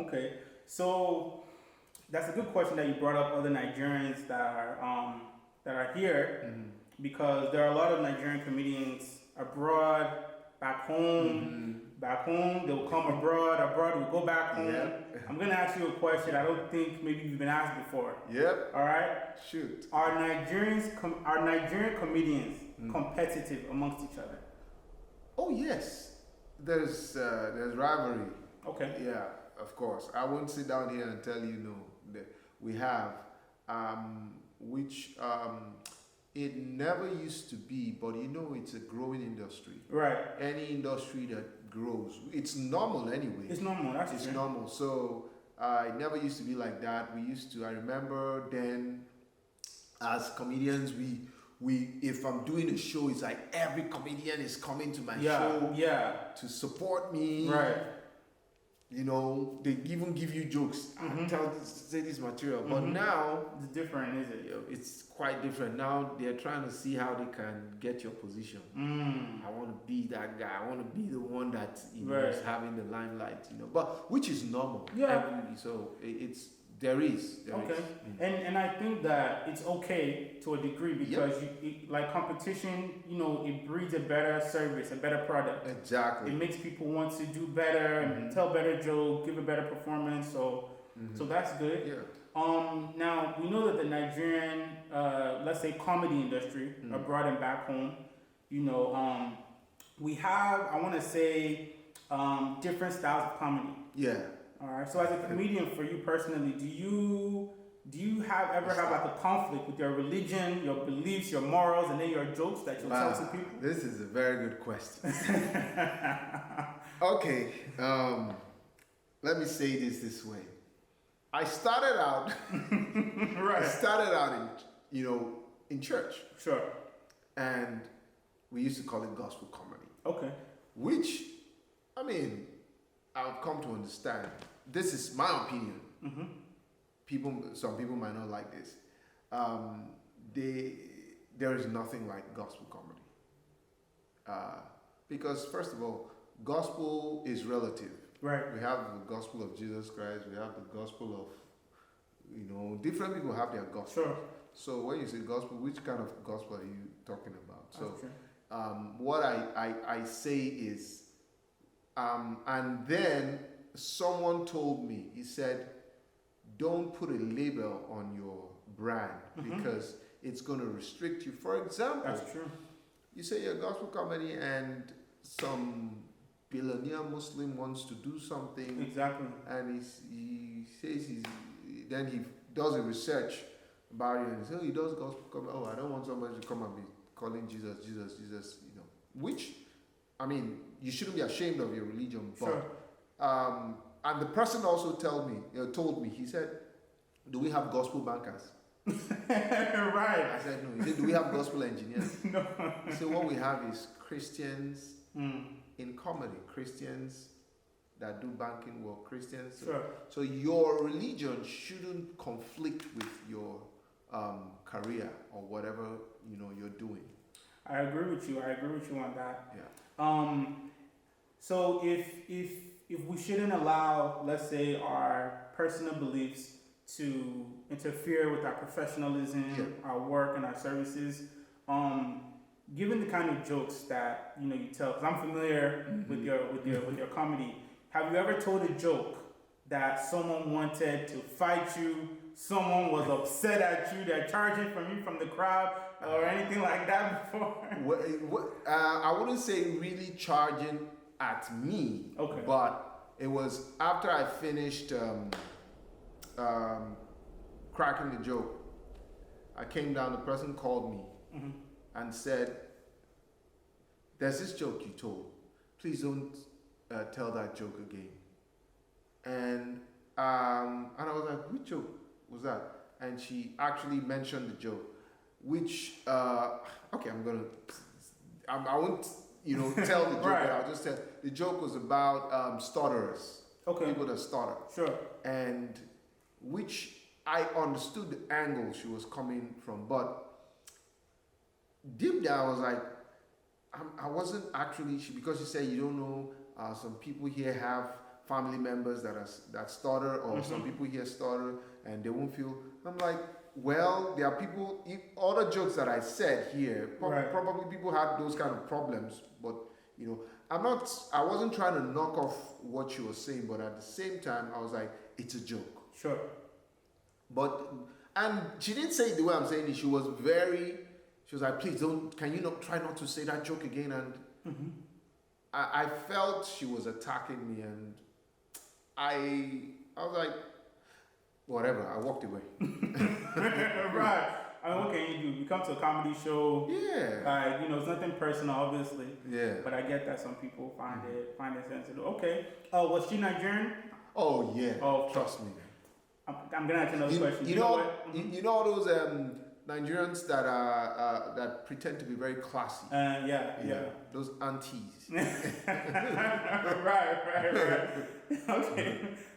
Okay. So that's a good question that you brought up other Nigerians that are here because there are a lot of Nigerian comedians abroad, back home. Back home, they'll come abroad. Abroad, we'll go back home. Yep. I'm gonna ask you a question I don't think maybe you've been asked before. Yep. All right. Shoot. Are Nigerian comedians competitive amongst each other? Oh yes. There's rivalry. Okay. Yeah, of course. I won't sit down here and tell you no. We have, which it never used to be, but it's a growing industry. Right. Any industry that grows, it's normal anyway. It's normal. It's normal. So it never used to be like that. I remember then, as comedians, we if I'm doing a show, it's like every comedian is coming to my show to support me. Right. They even give you jokes. Say this material. But now it's different, is it? It's quite different. Now they're trying to see how they can get your position. I want to be that guy. I want to be the one that is having the limelight. But which is normal. Yeah. So there is. And I think that it's okay to a degree because like competition, it breeds a better service, a better product. Exactly. It makes people want to do better and tell better jokes, give a better performance. So that's good. Yeah. Now we know that the Nigerian, let's say, comedy industry abroad and back home, we have, I want to say, different styles of comedy. Yeah. All right. So as a comedian, for you personally, do you ever have like a conflict with your religion, your beliefs, your morals, and then your jokes that you'll tell to people? This is a very good question. Okay. Let me say this way. I started out. Right. I started out in church. Sure. And we used to call it gospel comedy. Okay. Which, I've come to understand. This is my opinion. Some people might not like this. There is nothing like gospel comedy. Because first of all, gospel is relative. Right. We have the gospel of Jesus Christ. We have the gospel of, different people have their gospel. Sure. So when you say gospel, which kind of gospel are you talking about? That's true. What I say is, and then someone told me, he said, don't put a label on your brand because it's going to restrict you. For example, that's true. You say you're gospel comedy and some billionaire Muslim wants to do something. Exactly. And he says then he does a research about it and says, he does gospel comedy. I don't want somebody to come and be calling Jesus, which, you shouldn't be ashamed of your religion. But, sure. And the person also told me, he said, do we have gospel bankers? Right. I said, no. He said, do we have gospel engineers? No. He said, what we have is Christians in comedy, Christians that do banking work, Christians. Sure. So your religion shouldn't conflict with your career or whatever you're doing. I agree with you on that. Yeah. So if we shouldn't allow, let's say, our personal beliefs to interfere with our professionalism, our work, and our services, given the kind of jokes that you tell, because I'm familiar with your comedy, have you ever told a joke that someone wanted to fight you? Someone was upset at you, they're charging from you from the crowd, or anything like that before? I wouldn't say really charging at me, but it was after I finished cracking the joke. I came down, the person called me and said, there's this joke you told. Please don't tell that joke again. And I was like, which joke was that? And she actually mentioned the joke, which, I won't, tell the joke, right. but I'll just tell. The joke was about stutterers, people that stutter. Sure. And which I understood the angle she was coming from, but deep down I was like, I wasn't actually, because she said, you don't know, some people here have family members that stutter, or some people here stutter, and they won't feel. I'm like, well, there are people. Other jokes that I said here, probably people had those kind of problems, but you know, I wasn't trying to knock off what she was saying, but at the same time, I was like, it's a joke. Sure. And she didn't say it the way I'm saying it. She was like, please can you not try not to say that joke again? And I felt she was attacking me, and I was like, whatever. I walked away. Right. I mean, what can you do? You come to a comedy show. Yeah. It's nothing personal, obviously. Yeah. But I get that some people find it sensitive. Okay. Was she Nigerian? Oh yeah. Oh, trust me. I'm gonna ask another question. You know those Nigerians that pretend to be very classy. Yeah. Those aunties. right. Okay.